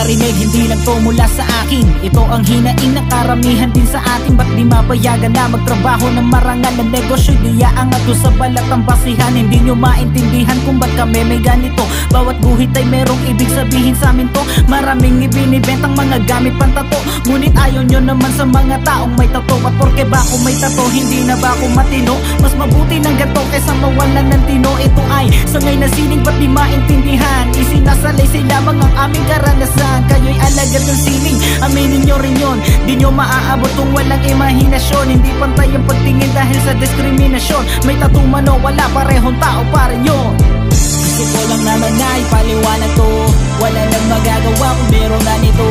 marinig, hindi lang to mula sa akin. Ito ang hinaing ng karamihan din sa atin. Ba't di mapayagan na magtrabaho ng marangal na negosyo? Diyaang ato sa balat ang basihan. Hindi nyo maintindihan kung ba't kami may ganito. Bawat guhit ay merong ibig sabihin sa amin to. Maraming ibinibentang mga gamit pantato, ngunit ayaw nyo naman sa mga taong may tato. At porke ba ako may tato, hindi na ba ako matino? Mas mabuti ng gato kaysa mawalan ng tino. Ito ay sangay na sining, ba't di maintindihan? Isinasalay sa lamang ang aming karanasan. Kayo'y alagad ng sining, aminin nyo rin yun. Di nyo maaabot kung walang imahinasyon. Hindi pantay ang pagtingin dahil sa diskriminasyon. May tattoo man o wala, parehong tao pa rin yun. Gusto ko lang naman na ipaliwanag to. Wala nang magagawa kung meron na nito.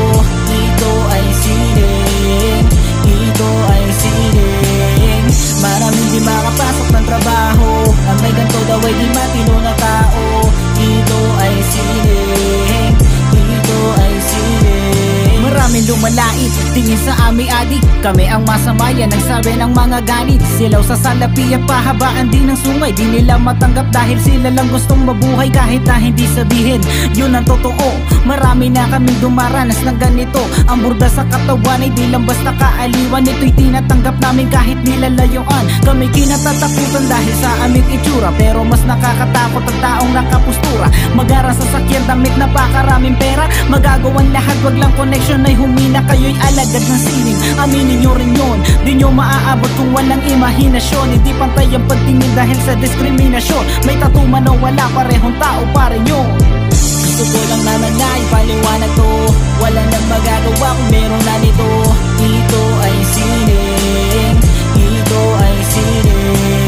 Ito ay sining, ito ay sining. Maraming di makapasok ng trabaho. Ang may ganito daw ay di matino na tao. Ito ay sining, ito ay sining. Maraming lumalait, tingin sa aming adik. Kami ang masama, yan ang sabi ng mga galit. Silaw sa salapi at pahabaan din ng sungay. Di nila matanggap dahil sila lang gustong mabuhay. Kahit na hindi sabihin, yun ang totoo. Marami na kaming dumaranas ng ganito. Ang burda sa katawan ay di lang basta kaaliwan. Ito'y tinatanggap namin kahit nilalayuan. Kami kinatatakutan dahil sa aming itsura. Pero mas nakakatakot ang taong nakapustura. Mag-ara sa sakyan, damit, napakaraming pera. Magagawan lahat, wag lang connection ay humina. Kayo'y alagad ng sining, aminin nyo rin yun. Di nyo maaabot kung walang imahinasyon. Hindi pantay ang pagtingin dahil sa diskriminasyon. May tattoo man o wala, parehong tao pa rin yun. Gusto ko lang naman na ipaliwanag to. Wala nang magagawa kung meron na nito. Ito ay sining, ito ay sining.